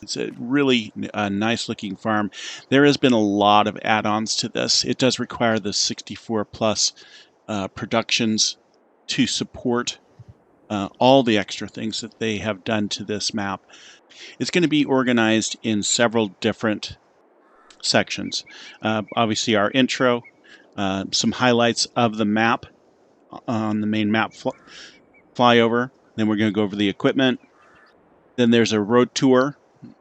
It's a really nice looking farm. There has been a lot of add-ons to this. It does require the 64 plus productions to support all the extra things that they have done to this map. It's going to be organized in several different sections. Obviously our intro, some highlights of the map on the main map flyover. Then we're going to go over the equipment. Then there's a road tour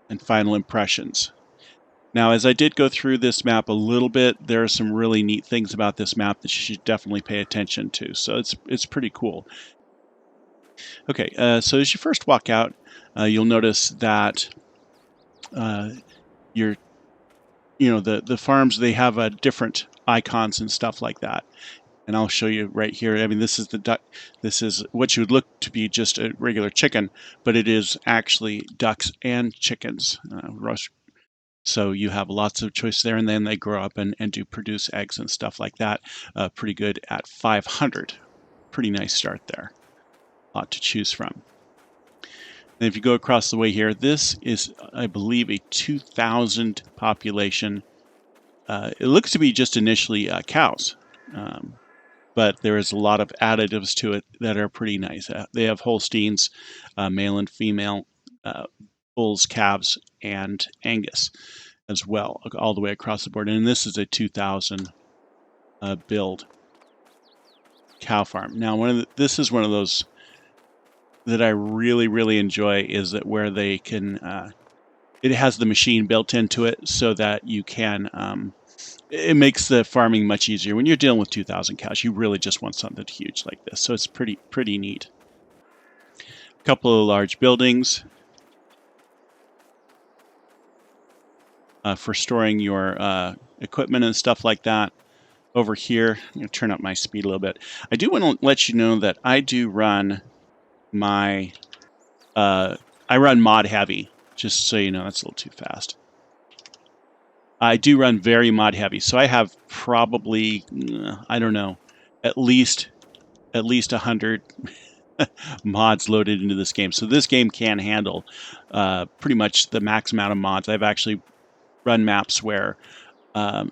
and final impressions. Now, as I did go through this map a little bit, there are some really neat things about this map that you should definitely pay attention to. So it's pretty cool. Okay, so as you first walk out, you'll notice that the farms, they have different icons and stuff like that. And I'll show you right here. I mean, this is the duck. This is what you would look to be just a regular chicken, but it is actually ducks and chickens. So you have lots of choice there, and then they grow up and do produce eggs and stuff like that. Pretty good at 500. Pretty nice start there. A lot to choose from. And if you go across the way here, this is, I believe, a 2,000 population. It looks to be just initially cows. But there is a lot of additives to it that are pretty nice. They have Holsteins, male and female, bulls, calves, and Angus as well, all the way across the board. And this is a 2,000 build cow farm. Now, this is one of those that I really, really enjoy, is that where they can, it has the machine built into it so that you can, it makes the farming much easier. When you're dealing with 2,000 cows, you really just want something huge like this. So it's pretty neat. A couple of large buildings for storing your equipment and stuff like that. Over here, I'm going to turn up my speed a little bit. I do want to let you know that I do run my, I run mod heavy, just so you know. That's a little too fast. I do run very mod heavy, so I have probably, I don't know, at least 100 mods loaded into this game. So this game can handle pretty much the max amount of mods. I've actually run maps where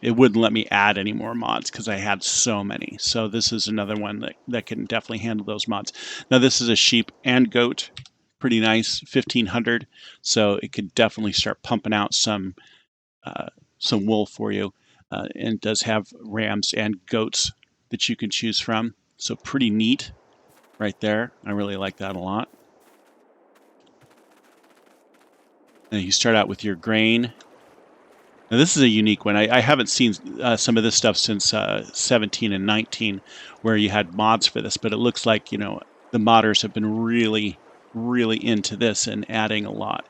it wouldn't let me add any more mods because I had so many. So this is another one that can definitely handle those mods. Now this is a sheep and goat, pretty nice, 1,500. So it could definitely start pumping out some wool for you, and it does have rams and goats that you can choose from. So pretty neat right there. I really like that a lot. And you start out with your grain. Now this is a unique one. I haven't seen some of this stuff since 17 and 19, where you had mods for this, but it looks like, the modders have been really, really into this and adding a lot.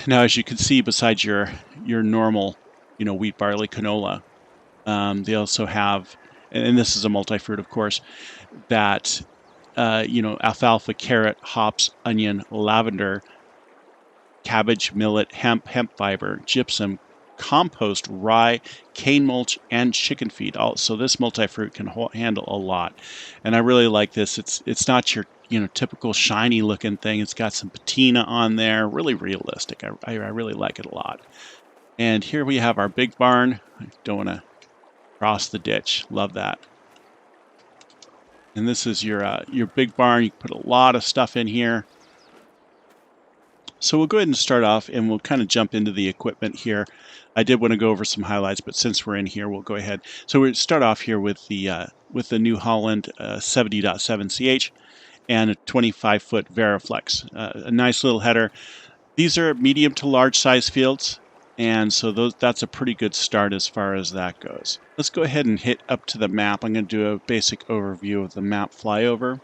Now, as you can see, besides your normal, wheat, barley, canola, they also have, and this is a multi-fruit, of course, that, alfalfa, carrot, hops, onion, lavender, cabbage, millet, hemp fiber, gypsum, compost, rye, cane mulch, and chicken feed. So this multi-fruit can handle a lot. And I really like this. It's not your typical shiny looking thing. It's got some patina on there, really realistic. I really like it a lot. And here we have our big barn. I don't want to cross the ditch. Love that. And this is your big barn. You can put a lot of stuff in here. So we'll go ahead and start off, and we'll kind of jump into the equipment here. I did want to go over some highlights, but since we're in here, we'll go ahead. So we'll start off here with the New Holland 70.7 CH and a 25-foot Veriflex. A nice little header. These are medium to large size fields, and so that's a pretty good start as far as that goes. Let's go ahead and hit up to the map. I'm going to do a basic overview of the map flyover.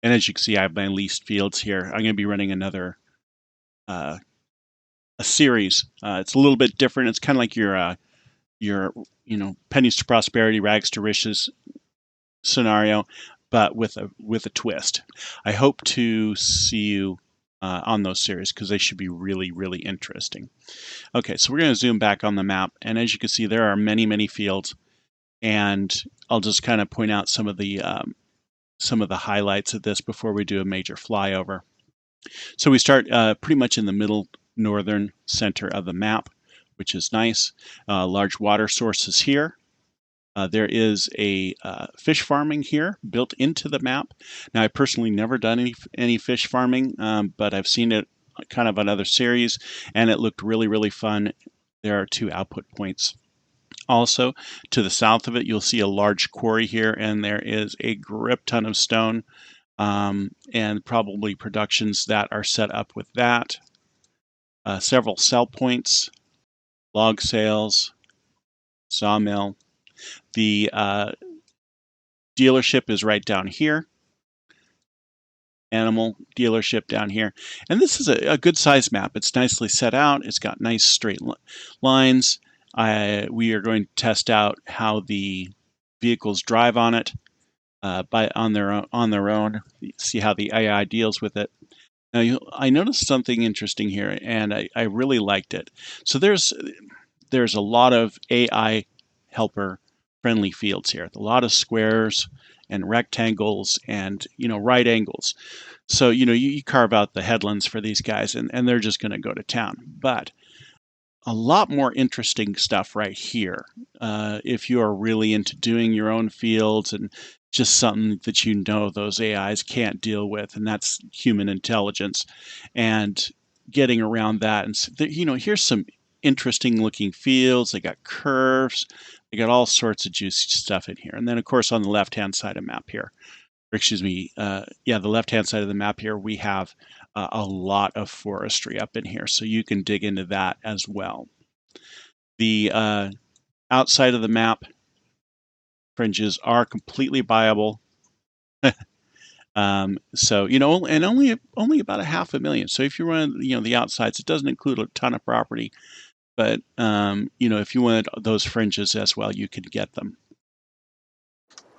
And as you can see, I have my leased fields here. I'm going to be running another a series. It's a little bit different. It's kind of like your pennies to prosperity, rags to riches scenario, but with a twist. I hope to see you on those series because they should be really, really interesting. Okay, so we're going to zoom back on the map, and as you can see, there are many fields, and I'll just kind of point out some of the highlights of this before we do a major flyover. So we start pretty much in the middle northern center of the map, which is nice. Large water sources here. There is a fish farming here built into the map. Now, I personally never done any fish farming, but I've seen it kind of on other series, and it looked really, really fun. There are 2 output points. Also, to the south of it, you'll see a large quarry here, and there is a grip ton of stone, and probably productions that are set up with that. Several sell points, log sales, sawmill. The dealership is right down here. Animal dealership down here. And this is a good size map. It's nicely set out. It's got nice straight lines. We are going to test out how the vehicles drive on it on their own. See how the AI deals with it. Now, I noticed something interesting here, and I really liked it. So there's a lot of AI helper friendly fields here. A lot of squares and rectangles and right angles. So you carve out the headlands for these guys, and they're just going to go to town. But a lot more interesting stuff right here. If you are really into doing your own fields and just something that those AIs can't deal with, and that's human intelligence, and getting around that. And here's some interesting looking fields. They got curves. They got all sorts of juicy stuff in here. And then, of course, on the left-hand side of the map here, the left-hand side of the map here, we have a lot of forestry up in here, so you can dig into that as well. The outside of the map fringes are completely buyable. So and only about 500,000. So if you run the outsides, it doesn't include a ton of property, but if you wanted those fringes as well, you could get them.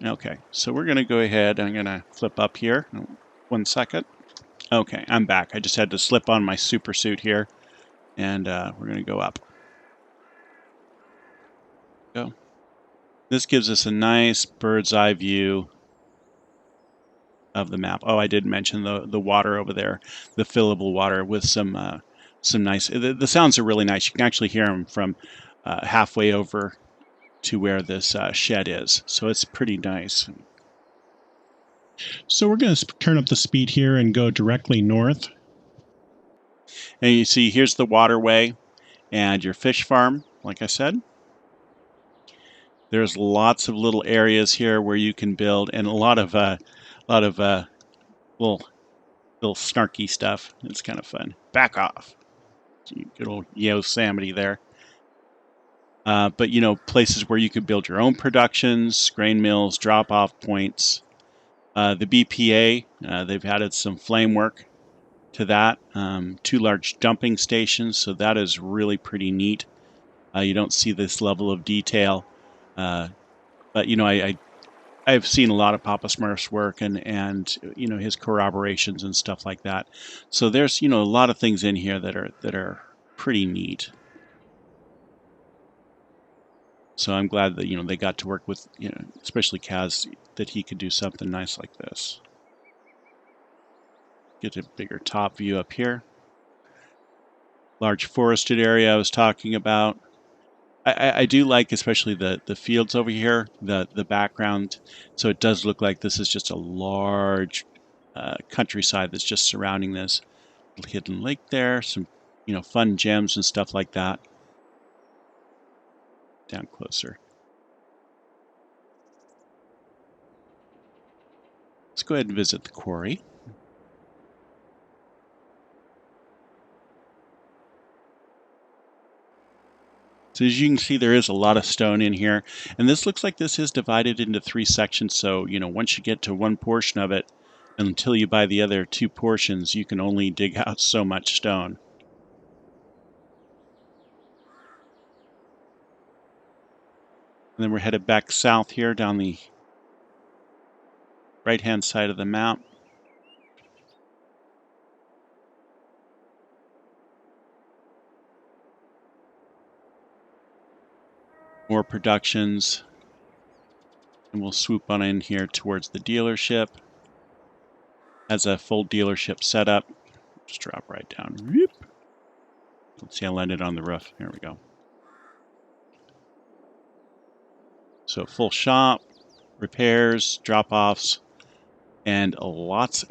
Okay, so we're going to go ahead. I'm going to flip up here. 1 second. Okay, I'm back. I just had to slip on my super suit here, and we're going to go up. Go. This gives us a nice bird's eye view of the map. Oh, I did mention the water over there, the fillable water with some nice. The sounds are really nice. You can actually hear them from halfway over to where this shed is. So it's pretty nice. So we're going to turn up the speed here and go directly north. And you see here's the waterway and your fish farm, like I said. There's lots of little areas here where you can build, and a lot of little snarky stuff. It's kind of fun. Back off. Good old Yosemite there. But places where you could build your own productions, grain mills, drop-off points. The BPA, they've added some flame work to that. 2 large dumping stations, so that is really pretty neat. You don't see this level of detail, but I've seen a lot of Papa Smurf's work and his corroborations and stuff like that. So there's a lot of things in here that are pretty neat. So I'm glad that they got to work with especially Cazz, that he could do something nice like this. Get a bigger top view up here. Large forested area I was talking about. I do like especially the fields over here, the background. So it does look like this is just a large countryside that's just surrounding this. Little hidden lake there, some fun gems and stuff like that. Down closer. Let's go ahead and visit the quarry. So as you can see, there is a lot of stone in here, and this looks like this is divided into 3 sections. So once you get to one portion of it, until you buy the other 2 portions, you can only dig out so much stone. And then we're headed back south here down the right-hand side of the map. More productions. And we'll swoop on in here towards the dealership. Has a full dealership setup. Just drop right down. Whoop. Let's see, I landed on the roof. Here we go. So full shop, repairs, drop-offs, and lots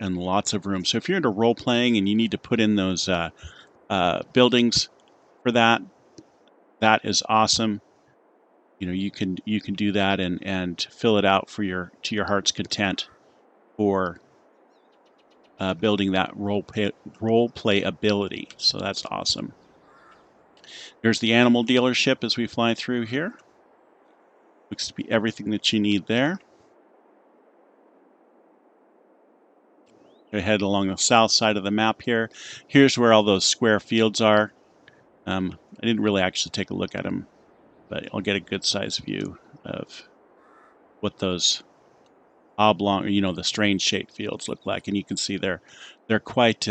of room. So if you're into role-playing and you need to put in those buildings for that, that is awesome. You know, you can do that and fill it out for to your heart's content for building that role play ability. So that's awesome. There's the animal dealership as we fly through here. Looks to be everything that you need there. Go ahead along the south side of the map here. Here's where all those square fields are. I didn't really actually take a look at them, but I'll get a good size view of what those oblong, you know, the strange shaped fields look like. And you can see they're quite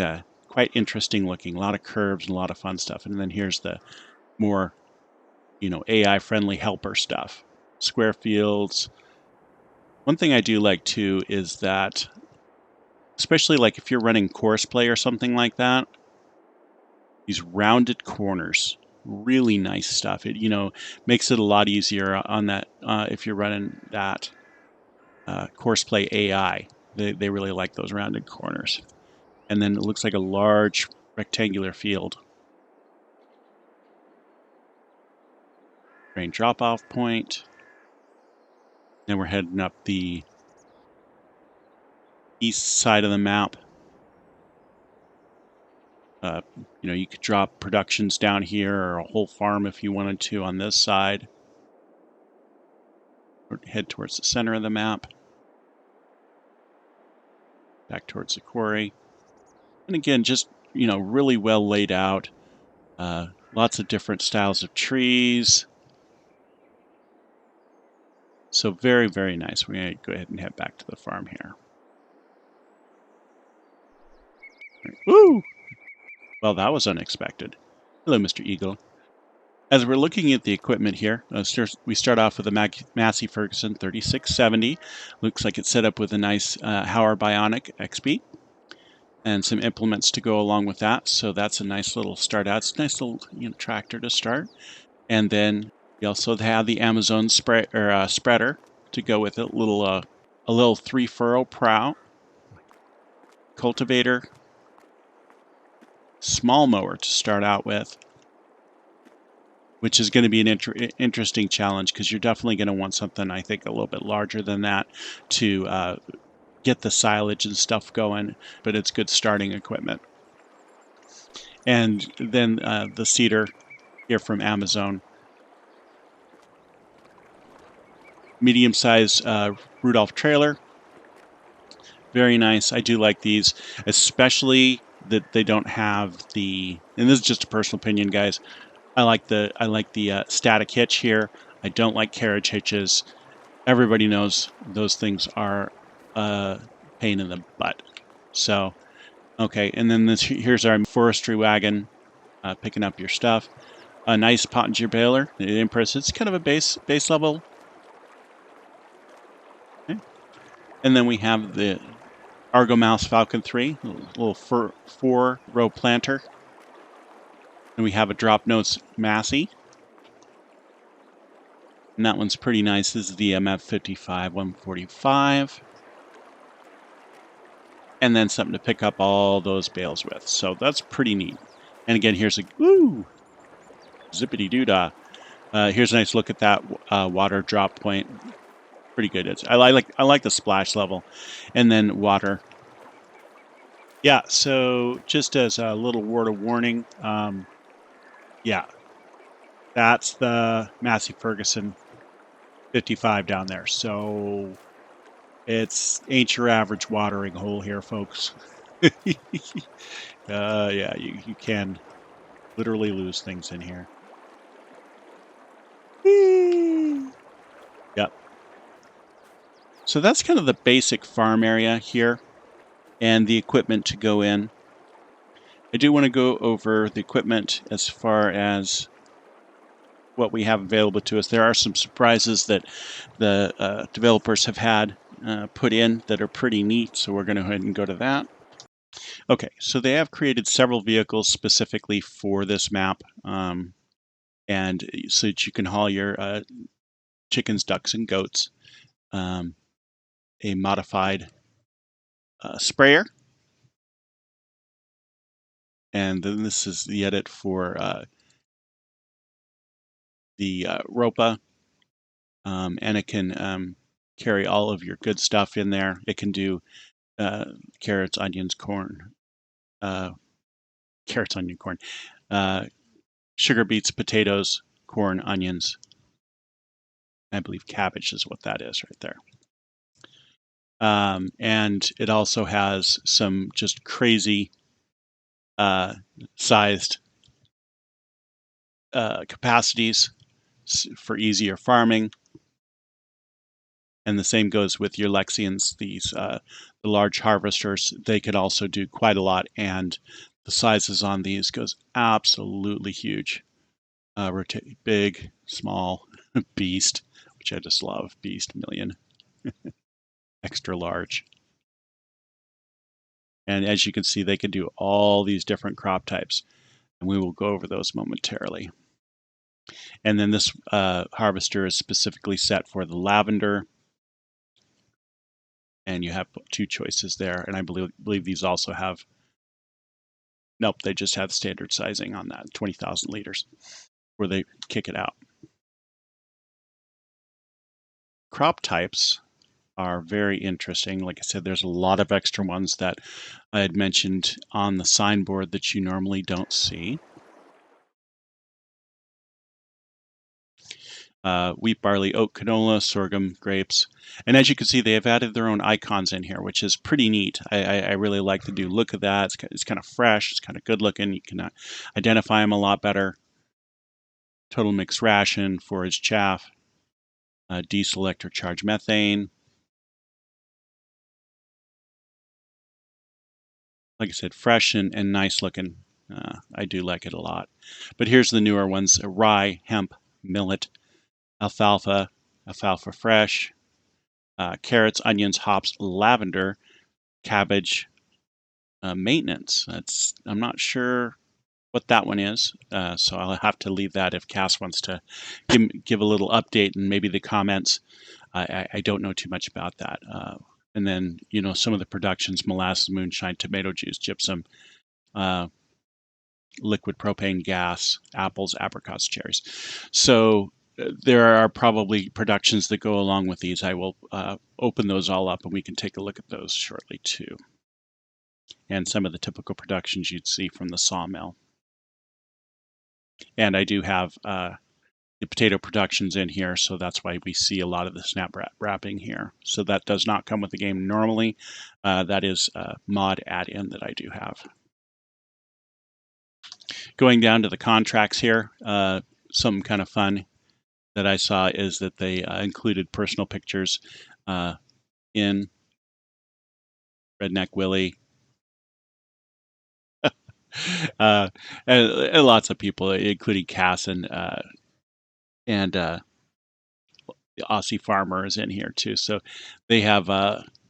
interesting looking. A lot of curves and a lot of fun stuff. And then here's the more, you know, AI friendly helper stuff. Square fields. One thing I do like too is that, especially like if you're running course play or something like that, these rounded corners, really nice stuff. It, you know, makes it a lot easier on that if you're running that course play AI. They really like those rounded corners. And then it looks like a large rectangular field. Train drop-off point. Then we're heading up the east side of the map. You know, you could drop productions down here or a whole farm if you wanted to on this side. Or head towards the center of the map. Back towards the quarry. And again, just, you know, really well laid out. Lots of different styles of trees. So very, very nice. We're going to go ahead and head back to the farm here. Woo! Well, that was unexpected. Hello, Mr. Eagle. As we're looking at the equipment here, we start off with a Massey Ferguson 3670. Looks like it's set up with a nice Hauer Bionic XP and some implements to go along with that. So that's a nice little start out. It's a nice little, you know, tractor to start. And then we also have the Amazon spreader to go with it. A little 3-furrow prow, cultivator, small mower to start out with, which is going to be an interesting challenge because you're definitely going to want something, I think, a little bit larger than that to get the silage and stuff going, but it's good starting equipment. And then the seeder here from Amazon. Medium-sized Rudolph trailer. Very nice. I do like these, especially that they don't have the, and this is just a personal opinion, guys, I like the static hitch here. I don't like carriage hitches. Everybody knows those things are a pain in the butt. So, okay, and then here's our forestry wagon, picking up your stuff. A nice Pottinger baler. It's kind of a base level. Okay. And then we have the Argomouse Falcon 3, a little 4-row planter. And we have a drop notes Massey. And that one's pretty nice. This is the MF55 145. And then something to pick up all those bales with. So that's pretty neat. And again, here's a woo, zippity doo-dah. Here's a nice look at that water drop point. Pretty good. I like the splash level. And then water. Yeah, so just as a little word of warning, yeah, that's the Massey Ferguson 55 down there. So ain't your average watering hole here, folks. Yeah, you can literally lose things in here. Yep. So that's kind of the basic farm area here and the equipment to go in. I do want to go over the equipment as far as what we have available to us. There are some surprises that the developers have had put in that are pretty neat, so we're going to go ahead and go to that. Okay, so they have created several vehicles specifically for this map, and so that you can haul your chickens, ducks, and goats. A modified sprayer, and then this is the edit for the ropa, and it can carry all of your good stuff in there. It can do carrots, onions, corn, carrots, onion, corn, sugar beets, potatoes, corn, onions. I believe cabbage is what that is right there. And it also has some just crazy sized capacities for easier farming. And the same goes with your Lexians, the large harvesters. They could also do quite a lot, and the sizes on these goes absolutely huge. Rotate big, small, beast, which I just love, beast, million, extra large. And as you can see, they can do all these different crop types, and we will go over those momentarily. And then this harvester is specifically set for the lavender, and you have two choices there. And I believe these also have, nope, they just have standard sizing on that, 20,000 liters, where they kick it out. Crop types are very interesting. Like I said, there's a lot of extra ones that I had mentioned on the signboard that you normally don't see. Wheat, barley, oat, canola, sorghum, grapes. And as you can see, they have added their own icons in here, which is pretty neat. I really like the new look of that. It's kind of fresh. It's kind of good looking. You can identify them a lot better. Total mixed ration, forage chaff, deselect or charge methane. Like I said, fresh and nice looking. I do like it a lot. But here's the newer ones: rye, hemp, millet, alfalfa, alfalfa fresh, carrots, onions, hops, lavender, cabbage, maintenance. I'm not sure what that one is, so I'll have to leave that if Cass wants to give a little update and maybe the comments. I don't know too much about that. And then, some of the productions: molasses, moonshine, tomato juice, gypsum, liquid propane gas, apples, apricots, cherries. So there are probably productions that go along with these. I will open those all up and we can take a look at those shortly too. And some of the typical productions you'd see from the sawmill. And I do have the potato productions in here, so that's why we see a lot of the snap wrapping here. So that does not come with the game normally. That is a mod add-in that I do have. Going down to the contracts here, something kind of fun that I saw is that they included personal pictures in Redneck Willie. And lots of people, including Cass and the Aussie Farmer is in here too. So they have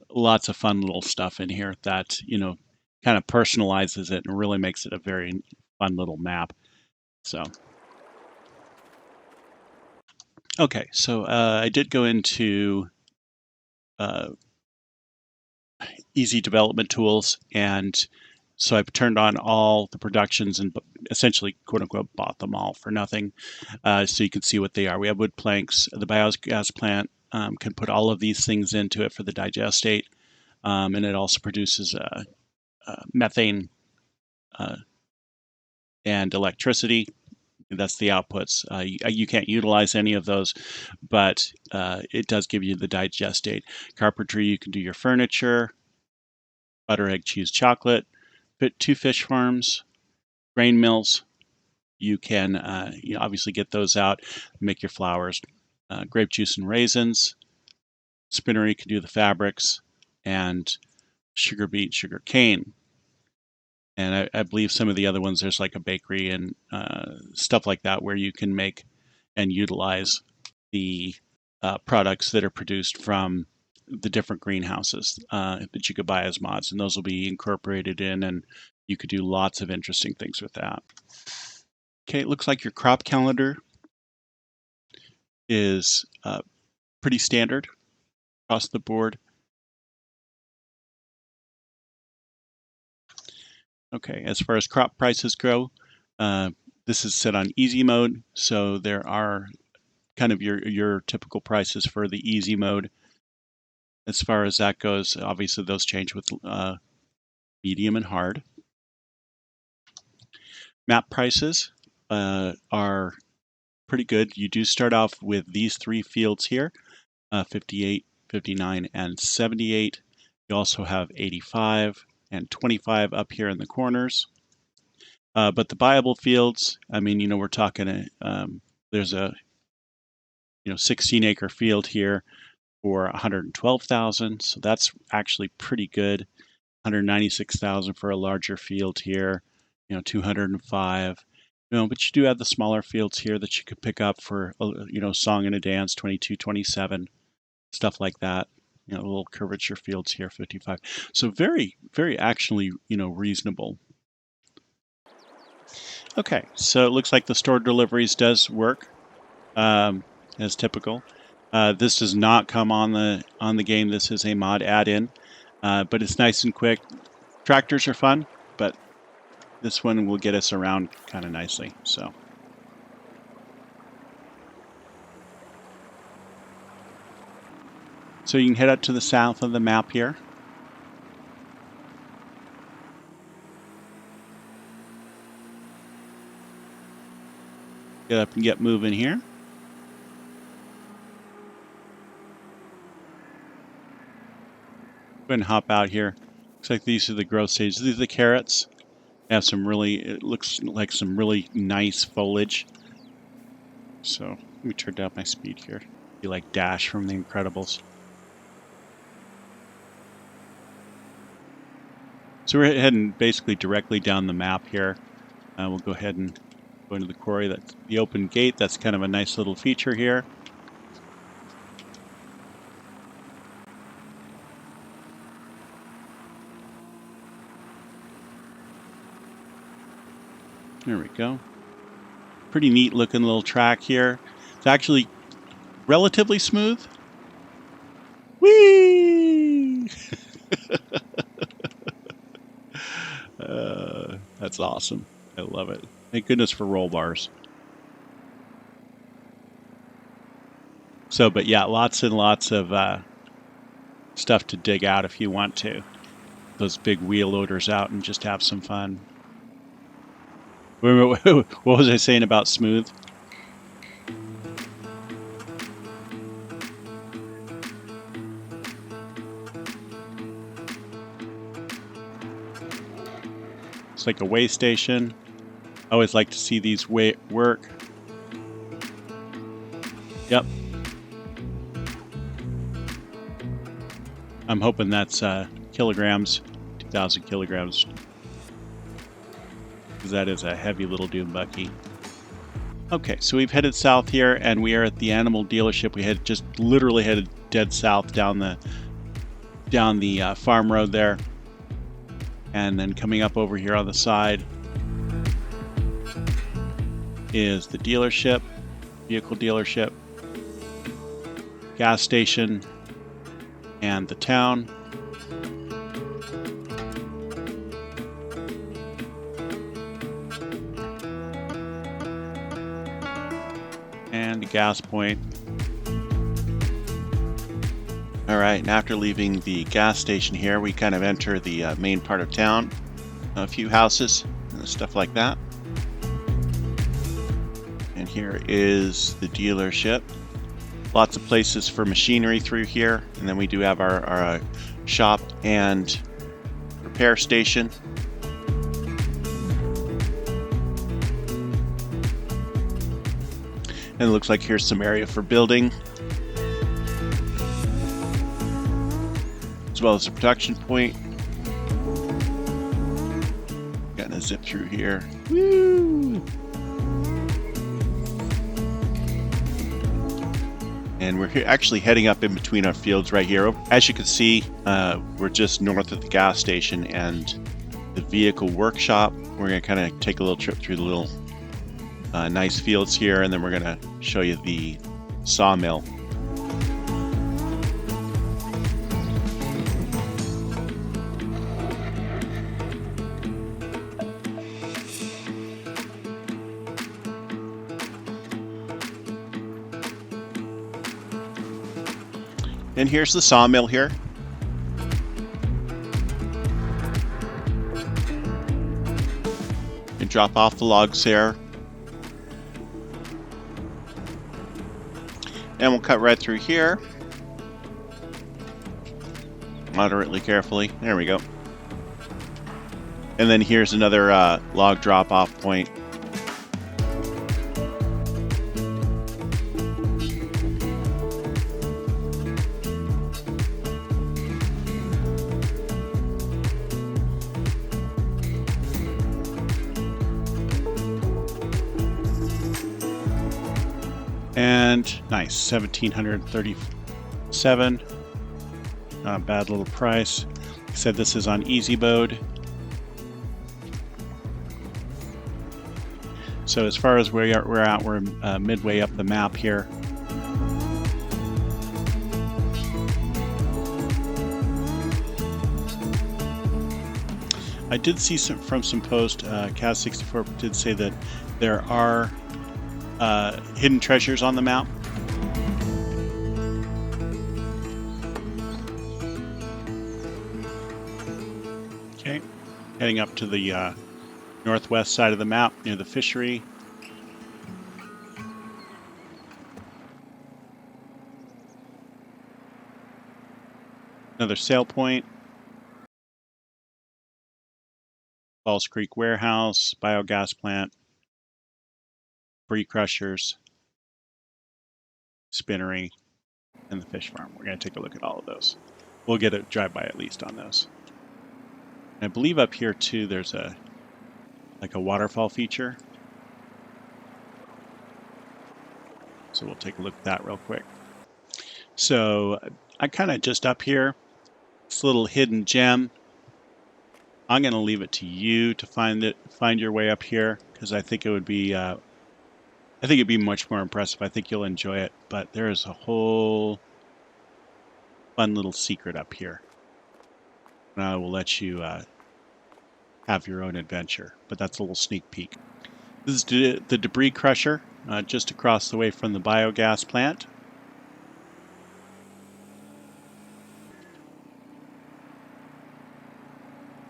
lots of fun little stuff in here that, kind of personalizes it and really makes it a very fun little map. So, okay, so I did go into easy development tools, and so I've turned on all the productions and essentially, quote unquote, bought them all for nothing. So you can see what they are. We have wood planks. The biogas plant can put all of these things into it for the digestate, and it also produces methane and electricity. That's the outputs. You can't utilize any of those, but it does give you the digestate. Carpentry, you can do your furniture. Butter, egg, cheese, chocolate. 2 fish farms. Grain mills. You can obviously get those out, make your flours. Grape juice and raisins. Spinnery can do the fabrics. And sugar beet, sugar cane. And I believe some of the other ones, there's like a bakery and stuff like that where you can make and utilize the products that are produced from the different greenhouses that you could buy as mods, and those will be incorporated in, and you could do lots of interesting things with that. Okay, it looks like your crop calendar is pretty standard across the board. Okay, as far as crop prices go, this is set on easy mode, so there are kind of your typical prices for the easy mode. As far as that goes, obviously those change with medium and hard. Map prices are pretty good. You do start off with these 3 fields here, 58, 59, and 78. You also have 85 and 25 up here in the corners. But the buyable fields, I mean, we're talking, there's a 16-acre field here for 112,000, so that's actually pretty good. 196,000 for a larger field here, 205. But you do have the smaller fields here that you could pick up for, song and a dance, 22, 27, stuff like that. Little curvature fields here, 55. So very, very actually, reasonable. Okay, so it looks like the store deliveries does work as typical. This does not come on the game. This is a mod add-in, but it's nice and quick. Tractors are fun, but this one will get us around kind of nicely. So you can head out to the south of the map here. Get up and get moving here. Go ahead and hop out here. Looks like these are the growth stages. These are the carrots. They have it looks like some really nice foliage. So let me turn down my speed here. Be like Dash from The Incredibles. So we're heading basically directly down the map here. We'll go ahead and go into the quarry. That's the open gate. That's kind of a nice little feature here. There we go. Pretty neat looking little track here. It's actually relatively smooth. Whee! That's awesome. I love it. Thank goodness for roll bars. So, but yeah, lots and lots of stuff to dig out if you want to. Those big wheel loaders out and just have some fun. What was I saying about smooth? It's like a way station. I always like to see these work. Yep. I'm hoping that's kilograms, 2,000 kilograms. Because that is a heavy little dune buggy. Okay, so we've headed south here, and we are at the animal dealership. We had just literally headed dead south down the farm road there, and then coming up over here on the side is the dealership, vehicle dealership, gas station, and the town. And the gas point. All right, and after leaving the gas station here, we kind of enter the main part of town. A few houses and stuff like that. And here is the dealership. Lots of places for machinery through here. And then we do have our shop and repair station. And it looks like here's some area for building, as well as a production point. Gonna zip through here. Woo! And we're here actually heading up in between our fields right here. As you can see, we're just north of the gas station and the vehicle workshop. We're going to kind of take a little trip through the little nice fields here, and then we're going to show you the sawmill. And here's the sawmill here. And drop off the logs there. And we'll cut right through here. Moderately carefully. There we go. And then here's another log drop-off point. And nice, 1,737. Not a bad little price. Like I said, this is on easy mode. So as far as we're midway up the map here. I did see from some posts, Cazz64 did say that there are hidden treasures on the map. Okay, heading up to the northwest side of the map near the fishery. Another sail point. Falls Creek Warehouse, biogas plant, brie crushers, spinnery, and the fish farm. We're going to take a look at all of those. We'll get a drive-by at least on those. And I believe up here too there's a waterfall feature. So we'll take a look at that real quick. So I kind of just up here, this little hidden gem. I'm going to leave it to you to find your way up here, because I think it would be it'd be much more impressive. I think you'll enjoy it. But there is a whole fun little secret up here. And I will let you have your own adventure. But that's a little sneak peek. This is the debris crusher, just across the way from the biogas plant.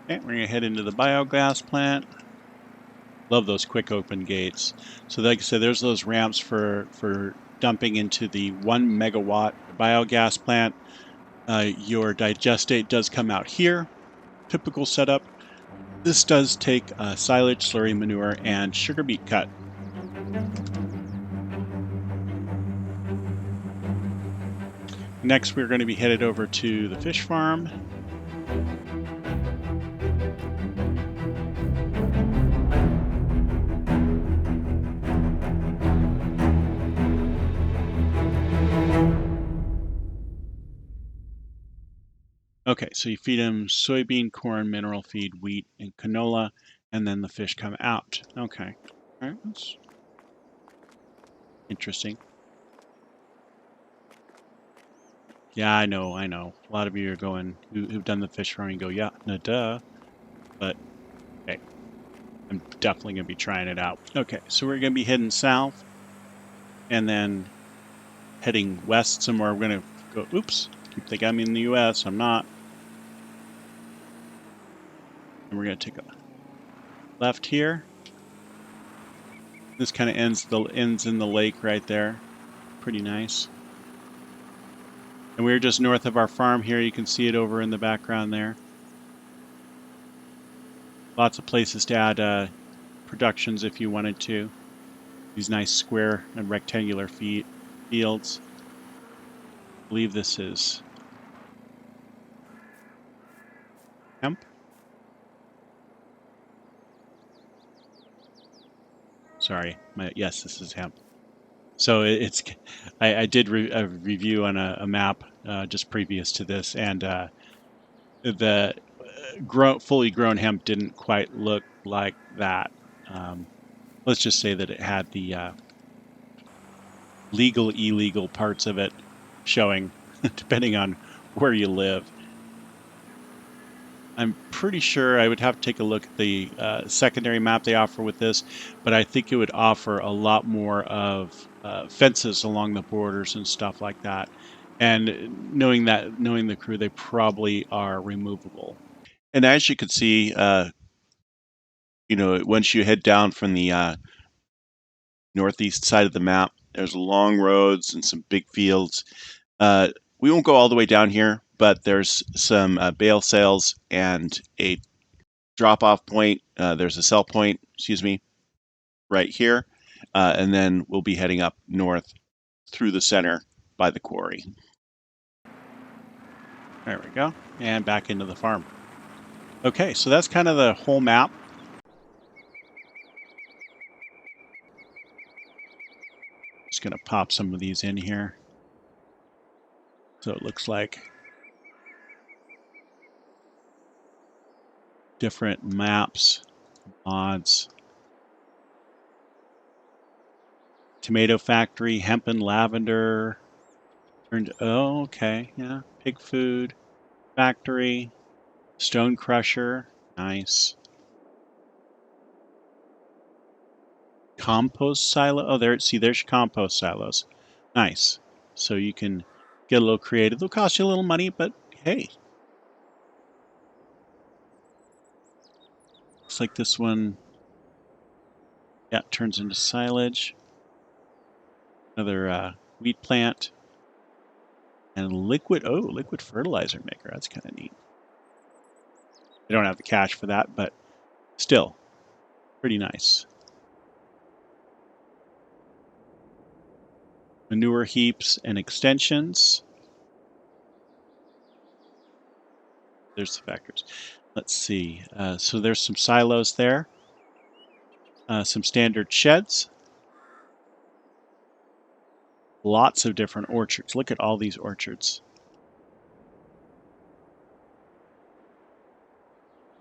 Okay, we're going to head into the biogas plant. Love those quick open gates. So like I said, there's those ramps for dumping into the 1 megawatt biogas plant. Your digestate does come out here. Typical setup. This does take silage, slurry, manure, and sugar beet cut. Next, we're going to be headed over to the fish farm. Okay, so you feed them soybean, corn, mineral feed, wheat, and canola, and then the fish come out. Okay, all right, that's interesting. Yeah, I know. A lot of you are going, who've done the fish farming go, yeah, no duh. But, hey, I'm definitely going to be trying it out. Okay, so we're going to be heading south, and then heading west somewhere. We're going to go, oops, keep thinking I'm in the U.S., I'm not. And we're going to take a left here. This kind of ends in the lake right there. Pretty nice. And we're just north of our farm here. You can see it over in the background there. Lots of places to add productions if you wanted to. These nice square and rectangular fields. I believe this is hemp. Sorry, yes, this is hemp. So it's, I did a review on a map just previous to this, and the fully grown hemp didn't quite look like that. Let's just say that it had the legal, illegal parts of it showing, depending on where you live. I'm pretty sure I would have to take a look at the secondary map they offer with this, but I think it would offer a lot more of fences along the borders and stuff like that. And knowing the crew, they probably are removable. And as you can see, once you head down from the northeast side of the map, there's long roads and some big fields. We won't go all the way down here, but there's some bale sales and a drop-off point. There's a sell point, right here. And then we'll be heading up north through the center by the quarry. There we go. And back into the farm. Okay, so that's kind of the whole map. Just going to pop some of these in here. So it looks like different maps, mods. Tomato factory, hemp and lavender. Oh, okay, yeah. Pig food factory, stone crusher, nice. Compost silo. Oh, there's your compost silos. Nice. So you can get a little creative. They'll cost you a little money, but hey. Looks like this one, yeah, turns into silage. Another wheat plant. And liquid fertilizer maker. That's kind of neat. I don't have the cash for that, but still, pretty nice. Manure heaps and extensions. There's the factors. Let's see. So there's some silos there. Some standard sheds. Lots of different orchards. Look at all these orchards.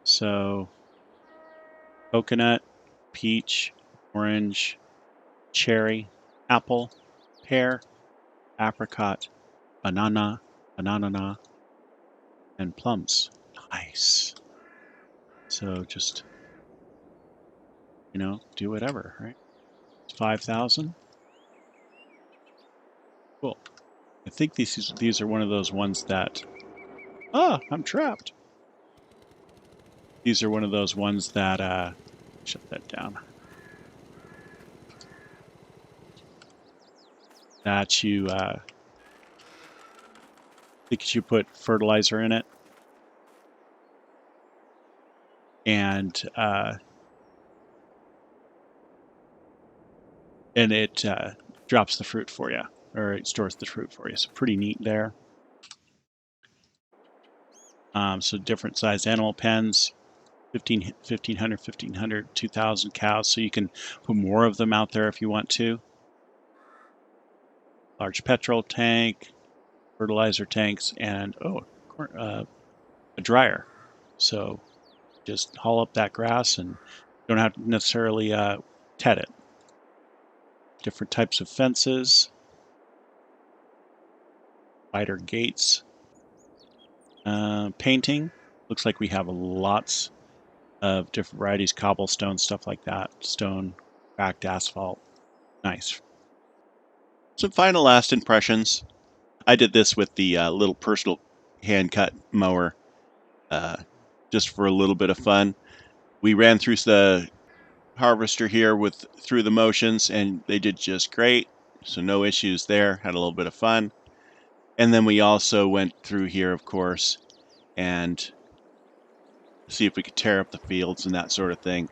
So, coconut, peach, orange, cherry, apple, pear, apricot, banana, and plums. Nice. So just, do whatever, right? 5,000. Cool. I think these are one of those ones that, I'm trapped. These are one of those ones that, shut that down. That you, I think you put fertilizer in it. And it drops the fruit for you, or it stores the fruit for you. So pretty neat there. So different sized animal pens, 1,500, 2,000 cows. So you can put more of them out there if you want to. Large petrol tank, fertilizer tanks, and a dryer. So just haul up that grass and don't have to necessarily ted it. Different types of fences, wider gates. Painting. Looks like we have lots of different varieties, cobblestone, stuff like that. Stone, cracked asphalt. Nice. Some final last impressions. I did this with the little personal hand-cut mower just for a little bit of fun. We ran through the harvester here through the motions, and they did just great. So no issues there. Had a little bit of fun. And then we also went through here, of course, and see if we could tear up the fields and that sort of thing.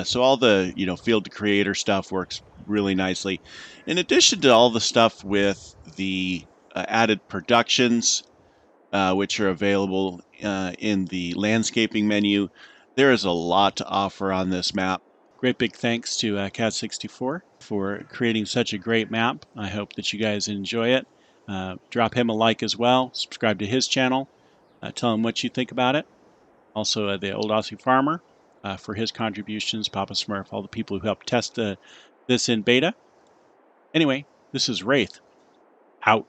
So all the field to creator stuff works really nicely. In addition to all the stuff with the added productions, which are available in the landscaping menu, there is a lot to offer on this map. Great big thanks to Cazz64 for creating such a great map. I hope that you guys enjoy it. Drop him a like as well. Subscribe to his channel. Tell him what you think about it. Also, the Old Aussie Farmer for his contributions, Papa Smurf, all the people who helped test this in beta. Anyway, this is Wraith. Out.